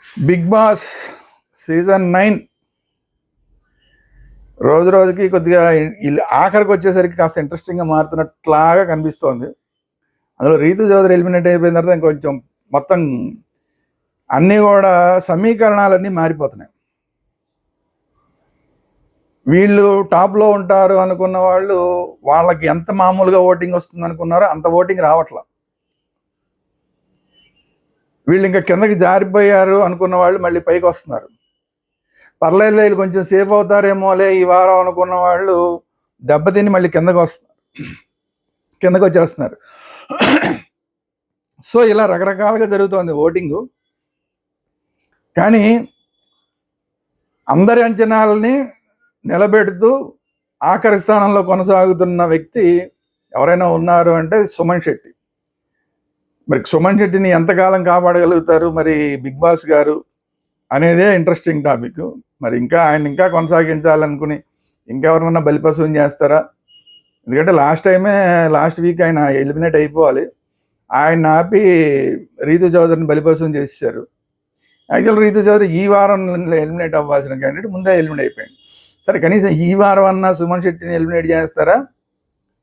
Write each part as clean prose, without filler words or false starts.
Big boss season 9 రోజు రోజుకి కొద్దిగా ఆఖరికి వచ్చేసరికి కాస్త ఇంట్రెస్టింగ్గా మారుతున్నట్లాగా కనిపిస్తోంది. అందులో రీతు చౌదరి ఎలిమినేట్ అయిపోయిన తర్వాత ఇంకొంచెం మొత్తం అన్నీ కూడా సమీకరణాలన్నీ మారిపోతున్నాయి. వీళ్ళు టాప్లో ఉంటారు అనుకున్న వాళ్ళు వాళ్ళకి ఎంత మామూలుగా ఓటింగ్ వస్తుంది అనుకున్నారో అంత ఓటింగ్ రావట్లా. వీళ్ళు ఇంకా కిందకి జారిపోయారు అనుకున్న వాళ్ళు మళ్ళీ పైకి వస్తున్నారు. పర్లేదు వీళ్ళు కొంచెం సేఫ్ అవుతారేమోలే ఈ వారం అనుకున్న వాళ్ళు దెబ్బతిని మళ్ళీ కిందకు వచ్చేస్తున్నారు. సో ఇలా రకరకాలుగా జరుగుతోంది ఓటింగు. కానీ అందరి అంచనాలని నిలబెడుతూ ఆఖరి స్థానంలో కొనసాగుతున్న వ్యక్తి ఎవరైనా ఉన్నారు అంటే సుమన్ శెట్టి. మరి సుమన్ శెట్టిని ఎంతకాలం కాపాడగలుగుతారు మరి బిగ్ బాస్ గారు అనేదే ఇంట్రెస్టింగ్ టాపిక్. మరి ఆయన ఇంకా కొనసాగించాలనుకుని ఇంకెవరినన్నా బలిపశువుని చేస్తారా? ఎందుకంటే లాస్ట్ వీక్ ఆయన ఎలిమినేట్ అయిపోవాలి. ఆయన ఆపి రీతు చౌదరిని బలిపశువుని చేసేసారు. యాక్చువల్ రీతు చౌదరి ఈ వారం ఎలిమినేట్ అవ్వాల్సిన క్యాండిడేట్ ముందే ఎలిమినేట్ అయిపోయింది. సరే కనీసం ఈ వారం అన్నా సుమన్ శెట్టిని ఎలిమినేట్ చేస్తారా,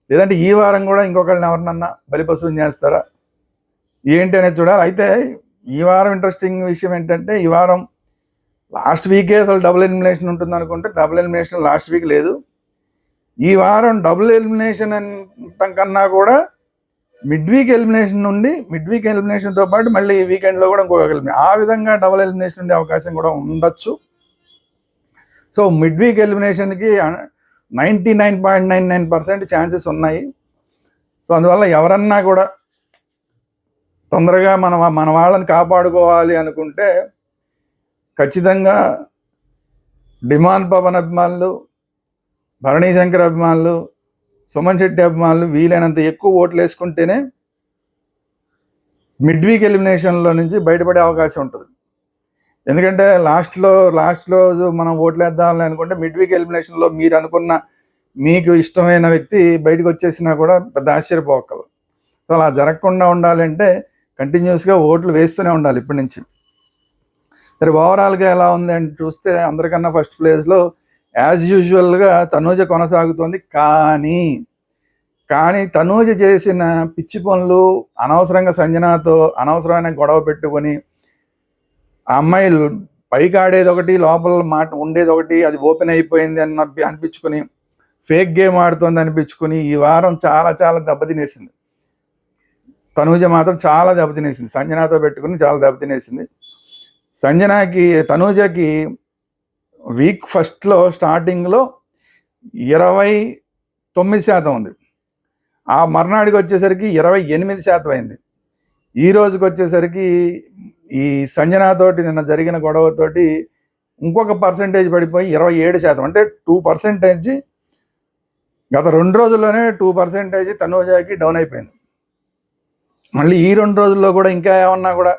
లేదంటే ఈ వారం కూడా ఇంకొకళ్ళని ఎవరినన్నా బలిపశువుని చేస్తారా ఏంటి అనేది చూడాలి. అయితే ఈ వారం ఇంట్రెస్టింగ్ విషయం ఏంటంటే, ఈ వారం లాస్ట్ వీకే అసలు డబుల్ ఎలిమినేషన్ ఉంటుంది అనుకుంటే డబుల్ ఎలిమినేషన్ లాస్ట్ వీక్ లేదు. ఈ వారం డబుల్ ఎలిమినేషన్ అనటం కన్నా కూడా మిడ్ వీక్ ఎలిమినేషన్తో పాటు మళ్ళీ వీకెండ్లో కూడా ఇంకొక ఎలిమినేషన్, ఆ విధంగా డబుల్ ఎలిమినేషన్ ఉండే అవకాశం కూడా ఉండొచ్చు. సో మిడ్ వీక్ ఎలిమినేషన్కి 99.99% ఛాన్సెస్ ఉన్నాయి. సో అందువల్ల ఎవరన్నా కూడా తొందరగా మన వాళ్ళని కాపాడుకోవాలి అనుకుంటే ఖచ్చితంగా డిమాండ్ పవన్ అభిమానులు, భరణీ శంకర్ అభిమానులు, సుమన్ శెట్టి అభిమానులు వీలైనంత ఎక్కువ ఓట్లు వేసుకుంటేనే మిడ్ వీక్ ఎలిమినేషన్లో నుంచి బయటపడే అవకాశం ఉంటుంది. ఎందుకంటే లాస్ట్ రోజు మనం ఓట్లు వేద్దామని అనుకుంటే మిడ్ వీక్ ఎలిమినేషన్లో మీరు అనుకున్న మీకు ఇష్టమైన వ్యక్తి బయటకు వచ్చేసినా కూడా పెద్ద ఆశ్చర్యపోకలు. సో అలా జరగకుండా ఉండాలంటే కంటిన్యూస్గా ఓట్లు వేస్తూనే ఉండాలి ఇప్పటి నుంచి. సరే ఓవరాల్గా ఎలా ఉంది అని చూస్తే అందరికన్నా ఫస్ట్ ప్లేస్లో యాజ్ యూజువల్గా తనూజ కొనసాగుతోంది. కానీ తనూజ చేసిన పిచ్చి పనులు, అనవసరంగా సంజనాతో అనవసరమైన గొడవ పెట్టుకొని ఆ అమ్మాయిలు పైకి ఆడేది ఒకటి, లోపల మాట ఉండేది ఒకటి, అది ఓపెన్ అయిపోయింది అనిపించుకుని ఫేక్ గేమ్ ఆడుతోంది అనిపించుకుని ఈ వారం చాలా చాలా దెబ్బతినేసింది. తనూజ మాత్రం చాలా దెబ్బతినేసింది. సంజనాతో పెట్టుకుని చాలా దెబ్బతినేసింది. తనూజకి వీక్ ఫస్ట్లో స్టార్టింగ్లో 29% ఉంది. ఆ మర్నాడికి వచ్చేసరికి 28% అయింది. ఈ రోజుకి వచ్చేసరికి ఈ సంజనాతోటి నిన్న జరిగిన గొడవతోటి ఇంకొక పర్సెంటేజ్ పడిపోయి 27%. అంటే 2% గత 2 రోజుల్లోనే 2% తనూజకి డౌన్ అయిపోయింది. మళ్ళీ ఈ 2 రోజుల్లో కూడా ఇంకా ఏమన్నా కూడా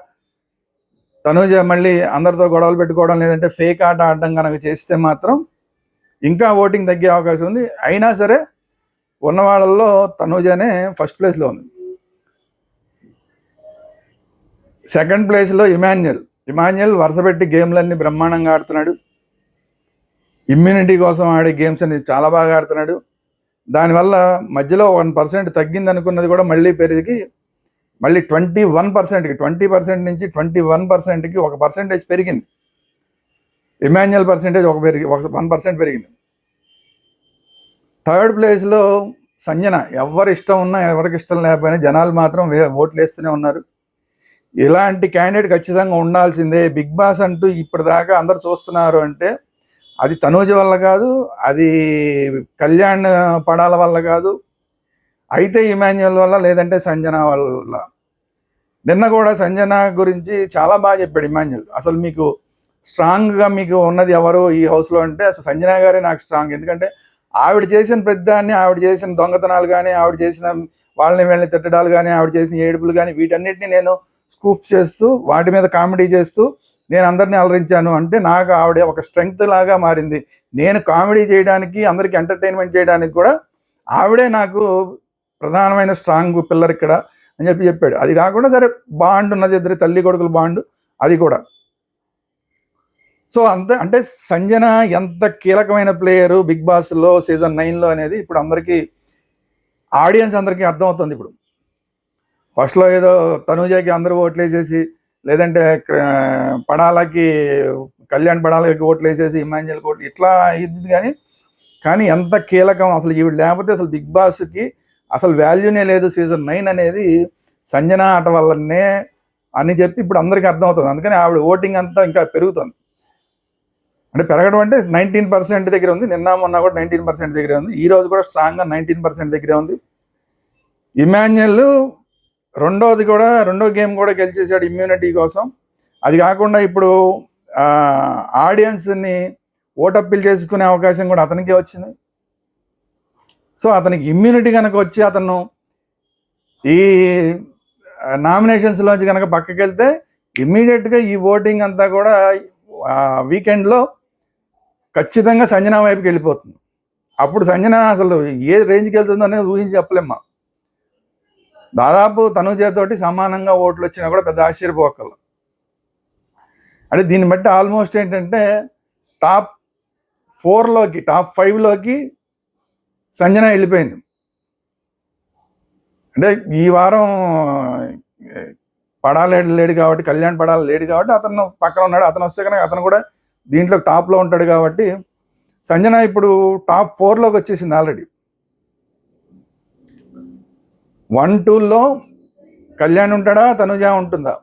తనూజ మళ్ళీ అందరితో గొడవలు పెట్టుకోవడం, లేదంటే ఫేక్ ఆట ఆడడం కనుక చేస్తే మాత్రం ఇంకా ఓటింగ్ తగ్గే అవకాశం ఉంది. అయినా సరే ఉన్న వాళ్ళల్లో తనూజనే ఫస్ట్ ప్లేస్లో ఉంది. సెకండ్ ప్లేస్లో ఇమాన్యుయల్ వరుసపెట్టి గేమ్లన్నీ బ్రహ్మాండంగా ఆడుతున్నాడు. ఇమ్యూనిటీ కోసం ఆడే గేమ్స్ అనేది చాలా బాగా ఆడుతున్నాడు. దానివల్ల మధ్యలో 1% తగ్గింది అనుకున్నది కూడా మళ్ళీ పెరిగి మళ్ళీ 21%కి 20% నుంచి 21%కి 1% పెరిగింది. ఇమాన్యుయల్ పర్సెంటేజ్ 1% పెరిగింది. థర్డ్ ప్లేస్లో సంజన. ఎవరి ఇష్టం ఉన్నా ఎవరికి ఇష్టం లేకపోయినా జనాలు మాత్రం ఓట్లు వేస్తూనే ఉన్నారు. ఇలాంటి క్యాండిడేట్ ఖచ్చితంగా ఉండాల్సిందే. బిగ్ బాస్ అంటూ ఇప్పటిదాకా అందరు చూస్తున్నారు అంటే అది తనూజ వల్ల కాదు, అది కళ్యాణ్ పడాల వల్ల కాదు, అయితే ఇమాన్యుయల్ వల్ల, లేదంటే సంజన వల్ల. నిన్న కూడా సంజన గురించి చాలా బాగా చెప్పాడు ఇమాన్యుయల్. అసలు మీకు స్ట్రాంగ్గా మీకు ఉన్నది ఎవరు ఈ హౌస్లో అంటే అసలు సంజన గారే నాకు స్ట్రాంగ్. ఎందుకంటే ఆవిడ చేసిన ప్రతిదాన్ని, ఆవిడ చేసిన దొంగతనాలు కానీ, ఆవిడ చేసిన వీళ్ళని తిట్టడాలు కానీ, ఆవిడ చేసిన ఏడుపులు కానీ వీటన్నిటిని నేను స్కూప్ చేస్తూ వాటి మీద కామెడీ చేస్తూ నేను అందరినీ అలరించాను అంటే నాకు ఆవిడ ఒక స్ట్రెంగ్త్ లాగా మారింది. నేను కామెడీ చేయడానికి, అందరికీ ఎంటర్టైన్మెంట్ చేయడానికి కూడా ఆవిడే నాకు ప్రధానమైన స్ట్రాంగ్ పిల్లర్ ఇక్కడ అని చెప్పాడు. అది కాకుండా సరే బాండ్ ఉన్నది, ఇద్దరు తల్లి కొడుకులు బాండ్, అది కూడా సో అంతే, అంటే సంజన ఎంత కీలకమైన ప్లేయరు బిగ్ బాస్లో సీజన్ 9లో అనేది ఇప్పుడు అందరికీ, ఆడియన్స్ అందరికీ అర్థమవుతుంది. ఇప్పుడు ఫస్ట్లో ఏదో తనూజకి అందరూ ఓట్లేసేసి, లేదంటే పడాలకి కళ్యాణ్ పడాలకి ఓట్లేసేసి ఇమాన్యుయల్ ఓట్లు ఇట్లా అయింది. కానీ ఎంత కీలకం అసలు, ఈవిడ లేకపోతే అసలు బిగ్ బాస్కి అసలు వాల్యూనే లేదు సీజన్ 9 అనేది సంజన ఆట వల్లనే అని చెప్పి ఇప్పుడు అందరికీ అర్థమవుతుంది. అందుకని ఆవిడ ఓటింగ్ అంతా ఇంకా పెరుగుతుంది. అంటే పెరగడం అంటే 19% దగ్గర ఉంది. నిన్న మొన్న కూడా 19% దగ్గరే ఉంది. ఈ రోజు కూడా స్ట్రాంగ్గా 19% దగ్గరే ఉంది. ఇమాన్యుయల్ రెండో గేమ్ కూడా గెలిచేసాడు ఇమ్యూనిటీ కోసం. అది కాకుండా ఇప్పుడు ఆడియన్స్ని ఓటప్పీల్ చేసుకునే అవకాశం కూడా అతనికి వచ్చింది. సో అతనికి ఇమ్యూనిటీ కనుక వచ్చి అతను ఈ నామినేషన్స్లోంచి కనుక పక్కకి వెళ్తే ఇమ్మీడియట్గా ఈ ఓటింగ్ అంతా కూడా వీకెండ్లో ఖచ్చితంగా సంజన వైపుకి వెళ్ళిపోతుంది. అప్పుడు సంజన అసలు ఏ రేంజ్కి వెళ్తుందో అనేది ఊహించి చెప్పలేమ్మా. దాదాపు తనూజతోటి సమానంగా ఓట్లు వచ్చినా కూడా పెద్ద ఆశ్చర్యపోకలు. అంటే దీన్ని బట్టి ఆల్మోస్ట్ ఏంటంటే టాప్ 4లోకి టాప్ 5లోకి సంజన వెళ్ళిపోయింది. అంటే ఈ వారం లేడు కాబట్టి, కళ్యాణ్ పడాలి లేడు కాబట్టి అతను పక్కన ఉన్నాడు. అతను వస్తే కనుక అతను కూడా దీంట్లో టాప్లో ఉంటాడు కాబట్టి సంజన ఇప్పుడు టాప్ 4లోకి వచ్చేసింది ఆల్రెడీ. 1-2లో కళ్యాణ్ ఉంటాడా, తనుజ ఉంటుందా?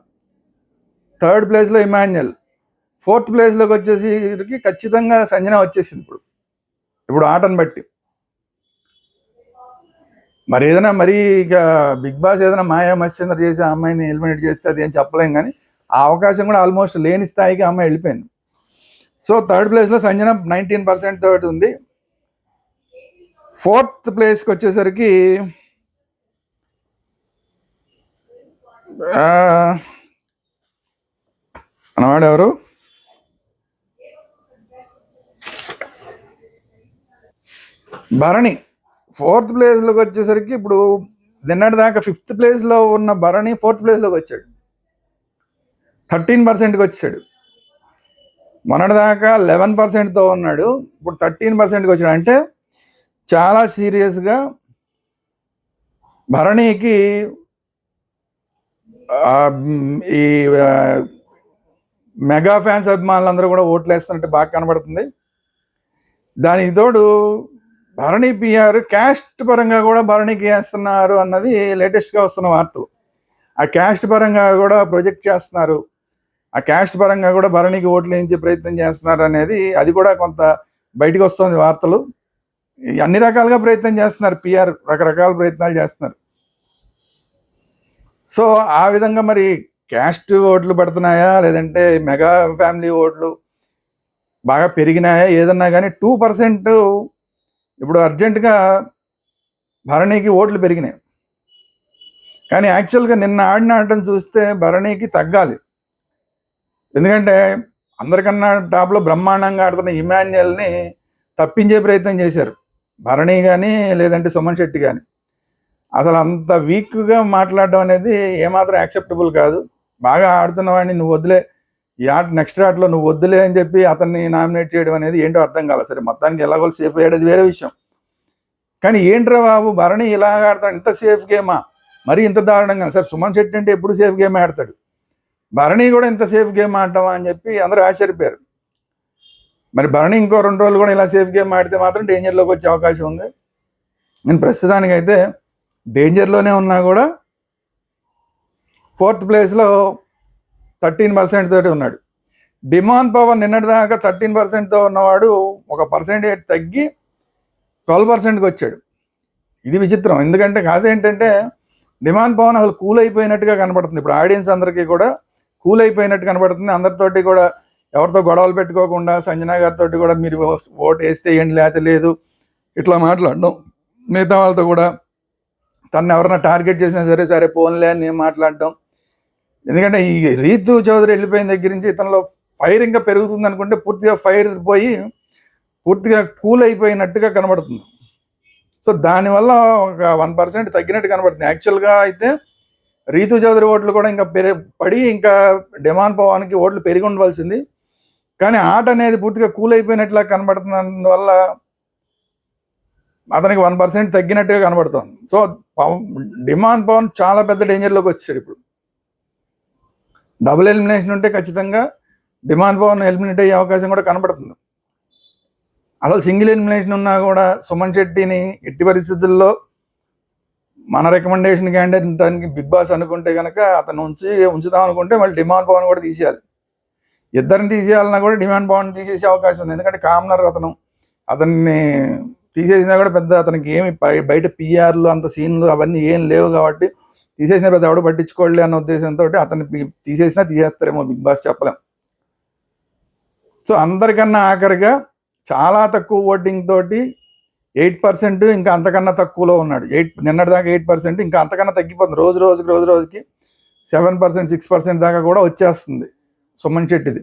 3rd ప్లేస్లో ఇమాన్యుయల్, 4th ప్లేస్లోకి వచ్చేసి ఖచ్చితంగా సంజన వచ్చేసింది ఇప్పుడు ఆటను బట్టి. మరి ఏదైనా ఇక బిగ్ బాస్ ఏదైనా మాయా మత్స్యందర్ చేసి ఆ అమ్మాయిని ఎలిమినేట్ చేస్తే అది ఏం చెప్పలేం. కానీ ఆ అవకాశం కూడా ఆల్మోస్ట్ లేని స్థాయికి ఆ అమ్మాయి వెళ్ళిపోయింది. సో 3rd ప్లేస్లో సంజన 19% తోటి ఉంది. 4th ప్లేస్కి వచ్చేసరికి అనవాడు ఎవరు, భరణి 4th ప్లేస్లోకి వచ్చేసరికి ఇప్పుడు నిన్నటి దాకా 5th ప్లేస్లో ఉన్న భరణి 4th ప్లేస్లోకి వచ్చాడు. 13%కి వచ్చాడు. మొన్నటిదాకా 11%తో ఉన్నాడు, ఇప్పుడు 13%కి వచ్చాడు. అంటే చాలా సీరియస్గా భరణికి ఈ మెగా ఫ్యాన్స్ అభిమానులందరూ కూడా ఓట్లు వేస్తున్నట్టు బాగా కనబడుతుంది. దానికి తోడు భరణి పిఆర్ క్యాస్ట్ పరంగా కూడా భరణికి వేస్తున్నారు అన్నది లేటెస్ట్గా వస్తున్న వార్తలు. ఆ క్యాస్ట్ పరంగా కూడా ప్రొజెక్ట్ చేస్తున్నారు, ఆ క్యాస్ట్ పరంగా కూడా భరణికి ఓట్లు వేయించే ప్రయత్నం చేస్తున్నారు అనేది అది కూడా కొంత బయటకు వస్తుంది వార్తలు. అన్ని రకాలుగా ప్రయత్నం చేస్తున్నారు, పిఆర్ రకరకాల ప్రయత్నాలు చేస్తున్నారు. సో ఆ విధంగా మరి క్యాస్ట్ ఓట్లు పడుతున్నాయా, లేదంటే మెగా ఫ్యామిలీ ఓట్లు బాగా పెరిగినాయా, ఏదన్నా కానీ 2% ఇప్పుడు అర్జెంటుగా భరణికి ఓట్లు పెరిగినాయి. కానీ యాక్చువల్గా నిన్న ఆడిన ఆటను చూస్తే భరణికి తగ్గాలి. ఎందుకంటే అందరికన్నా టాప్లో బ్రహ్మాండంగా ఆడుతున్న ఇమాన్యుయల్ని తప్పించే ప్రయత్నం చేశారు భరణి కానీ, లేదంటే సుమన్ శెట్టి కానీ. అసలు అంత వీక్గా మాట్లాడడం అనేది ఏమాత్రం యాక్సెప్టబుల్ కాదు. బాగా ఆడుతున్న వాడిని నువ్వు వదిలే, ఈ ఆట నెక్స్ట్ ఆటలో నువ్వు వద్దులే అని చెప్పి అతన్ని నామినేట్ చేయడం అనేది ఏంటో అర్థం కాలేదు. సరే మొత్తానికి ఎలాగో సేఫ్ అయ్యాడు, అది వేరే విషయం. కానీ ఏంట్రా బాబు భరణి ఇలాగ ఆడతాడు, ఇంత సేఫ్ గేమా, మరి ఇంత దారుణంగా? సరే సుమన్ శెట్టి అంటే ఎప్పుడు సేఫ్ గేమ్ ఆడతాడు, భరణి కూడా ఇంత సేఫ్ గేమ్ ఆడటమా అని చెప్పి అందరూ ఆశ్చర్యపోయారు. మరి భరణి ఇంకో 2 రోజులు కూడా ఇలా సేఫ్ గేమ్ ఆడితే మాత్రం డేంజర్లోకి వచ్చే అవకాశం ఉంది. నేను ప్రస్తుతానికైతే డేంజర్లోనే ఉన్నా కూడా 4th ప్లేస్లో 13% తోటి ఉన్నాడు. డిమాండ్ పవన్ నిన్నటి దాకా 13%తో ఉన్నవాడు ఒక పర్సెంటేజ్ తగ్గి 12%కి వచ్చాడు. ఇది విచిత్రం. ఎందుకంటే కాదేంటంటే డిమాండ్ పవన్ అసలు కూల్ అయిపోయినట్టుగా కనబడుతుంది. ఇప్పుడు ఆడియన్స్ అందరికీ కూడా కూల్ అయిపోయినట్టు కనబడుతుంది. అందరితోటి కూడా ఎవరితో గొడవలు పెట్టుకోకుండా సంజన గారితో కూడా మీరు ఓటు వేస్తే ఏంటి లేకపోతే లేదు ఇట్లా మాట్లాడడం, మిగతా వాళ్ళతో కూడా తను ఎవరన్నా టార్గెట్ చేసినా సరే పోన్లే అని మాట్లాడడం. ఎందుకంటే ఈ రీతు చౌదరి వెళ్ళిపోయిన దగ్గర నుంచి ఇతనిలో ఫైర్ ఇంకా పెరుగుతుంది అనుకుంటే పూర్తిగా ఫైర్ పోయి పూర్తిగా కూల్ అయిపోయినట్టుగా కనబడుతుంది. సో దానివల్ల ఒక 1% తగ్గినట్టు కనబడుతుంది. యాక్చువల్గా అయితే రీతు చౌదరి ఓట్లు కూడా ఇంకా పడి ఇంకా డిమాండ్ పవన్కి ఓట్లు పెరిగి ఉండవలసింది. కానీ ఆట అనేది పూర్తిగా కూల్ అయిపోయినట్లా కనబడుతున్నందువల్ల అతనికి 1% తగ్గినట్టుగా కనబడుతుంది. సో డిమాండ్ పవన్ చాలా పెద్ద డేంజర్లోకి వచ్చాడు. ఇప్పుడు డబుల్ ఎలిమినేషన్ ఉంటే ఖచ్చితంగా డిమాండ్ పవన్ ఎలిమినేట్ అయ్యే అవకాశం కూడా కనబడుతుంది. అసలు సింగిల్ ఎలిమినేషన్ ఉన్నా కూడా సుమన్ శెట్టిని ఎట్టి పరిస్థితుల్లో మన రికమెండేషన్ క్యాండిడేట్ బిగ్ బాస్ అనుకుంటే కనుక అతను ఉంచుదాం అనుకుంటే మళ్ళీ డిమాండ్ పవన్ కూడా తీసేయాలి. ఇద్దరిని తీసేయాలన్నా కూడా డిమాండ్ పవన్ తీసేసే అవకాశం ఉంది. ఎందుకంటే కామనర్ అతన్ని తీసేసినా కూడా పెద్ద అతనికి ఏమి బయట పిఆర్లు అంత సీన్లు అవన్నీ ఏం లేవు కాబట్టి తీసేసిన పెద్ద ఎవడు పట్టించుకోవాలి అన్న ఉద్దేశంతో అతన్ని తీసేసినా తీసేస్తారేమో బిగ్ బాస్, చెప్పలేం. సో అందరికన్నా ఆఖరిగా చాలా తక్కువ ఓటింగ్ తోటి 8%, ఇంకా అంతకన్నా తక్కువలో ఉన్నాడు. నిన్నటిదాకా 8%, ఇంకా అంతకన్నా తగ్గిపోతుంది. రోజు రోజుకి 7%, 6% దాకా కూడా వచ్చేస్తుంది సుమన్ శెట్టిది.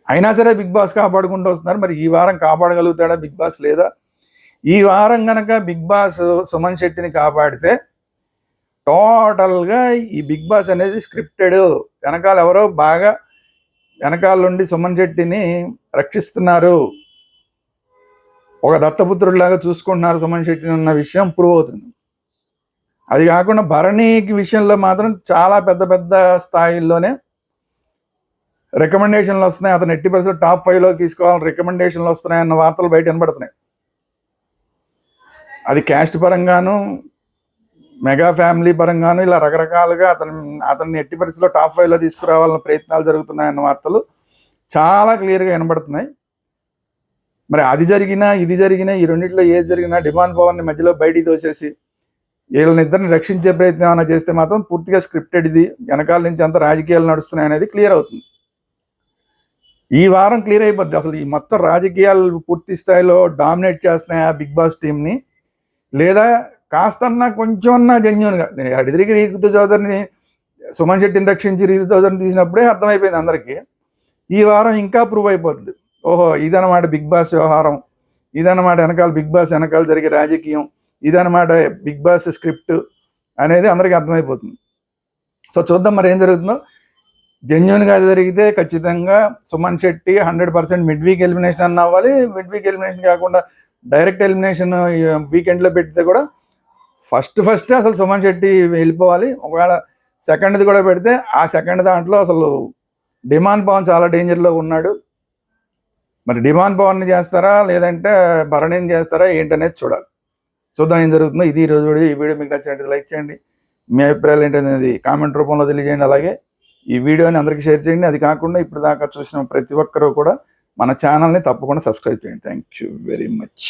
అయినా సరే బిగ్ బాస్ కాపాడుకుంటూ వస్తున్నారు. మరి ఈ వారం కాపాడగలుగుతాడా బిగ్ బాస్ లేదా? ఈ వారం కనుక బిగ్ బాస్ సుమన్ శెట్టిని కాపాడితే టోటల్గా ఈ బిగ్ బాస్ అనేది స్క్రిప్టెడ్, వెనకాల ఎవరో బాగా వెనకాల నుండి సుమన్ శెట్టిని రక్షిస్తున్నారు, ఒక దత్తపుత్రుడిలాగా చూసుకుంటున్నారు సుమన్ శెట్టిని ఉన్న విషయం ప్రూవ్ అవుతుంది. అది కాకుండా భరణికి విషయంలో మాత్రం చాలా పెద్ద స్థాయిల్లోనే రికమెండేషన్లు వస్తున్నాయి. అతను 80% టాప్ 5లో తీసుకోవాలని రికమెండేషన్లు వస్తున్నాయన్న వార్తలు బయట వినబడుతున్నాయి. అది క్యాస్ట్ పరంగాను, మెగా ఫ్యామిలీ పరంగాను, ఇలా రకరకాలుగా అతన్ని 80% టాప్ 5లో తీసుకురావాలన్న ప్రయత్నాలు జరుగుతున్నాయన్న వార్తలు చాలా క్లియర్గా వినబడుతున్నాయి. మరి అది జరిగినా ఇది జరిగినా ఈ రెండింటిలో ఏది జరిగినా డిమాండ్ పవర్ని మధ్యలో బయటికి తోసేసి వీళ్ళనిద్దరిని రక్షించే ప్రయత్నం ఏమైనా చేస్తే మాత్రం పూర్తిగా స్క్రిప్టెడ్, ఇది వెనకాల నుంచి అంత రాజకీయాలు నడుస్తున్నాయి అనేది క్లియర్ అవుతుంది. ఈ వారం క్లియర్ అయిపోద్ది. అసలు ఈ మొత్తం రాజకీయాలు పూర్తి స్థాయిలో డామినేట్ చేస్తున్నాయి ఆ బిగ్ బాస్ టీంని, లేదా కాస్తన్నా కొంచెమన్నా జెన్యూన్గా అడిదిరిగి రీతు చౌదరిని సుమన్ శెట్టిని రక్షించి రీతు చౌదరిని తీసినప్పుడే అర్థమైపోయింది అందరికీ. ఈ వారం ఇంకా ప్రూవ్ అయిపోతుంది. ఓహో, ఇదన్నమాట బిగ్ బాస్ వ్యవహారం, ఇదన్నమాట వెనకాల బిగ్ బాస్ వెనకాల జరిగే రాజకీయం, ఇదన్నమాట బిగ్ బాస్ స్క్రిప్ట్ అనేది అందరికీ అర్థమైపోతుంది. సో చూద్దాం మరి ఏం జరుగుతుందో. జెన్యూన్గా జరిగితే ఖచ్చితంగా Suman Shetty 100% mid week elimination అన్న అవ్వాలి. మిడ్ వీక్ ఎలిమినేషన్ కాకుండా డైరెక్ట్ ఎలిమినేషన్ వీకెండ్లో పెడితే కూడా ఫస్ట్ అసలు సుమన్ శెట్టి వెళ్ళిపోవాలి. ఒకవేళ సెకండ్ది కూడా పెడితే ఆ సెకండ్ దాంట్లో అసలు డిమాండ్ పవన్ చాలా డేంజర్లో ఉన్నాడు. మరి డిమాండ్ పవర్ని చేస్తారా లేదంటే భరణిని చేస్తారా ఏంటనేది చూడాలి. చూద్దాం ఏం జరుగుతుందో. ఇది ఈరోజు వీడియో. ఈ వీడియో మీకు నచ్చినట్టు లైక్ చేయండి, మీ అభిప్రాయాలు ఏంటనేది కామెంట్ రూపంలో తెలియజేయండి. అలాగే ఈ వీడియోని అందరికీ షేర్ చేయండి. అది కాకుండా ఇప్పుడు దాకా చూసిన ప్రతి ఒక్కరూ కూడా మన ఛానల్ని తప్పకుండా సబ్స్క్రైబ్ చేయండి. Thank you very much.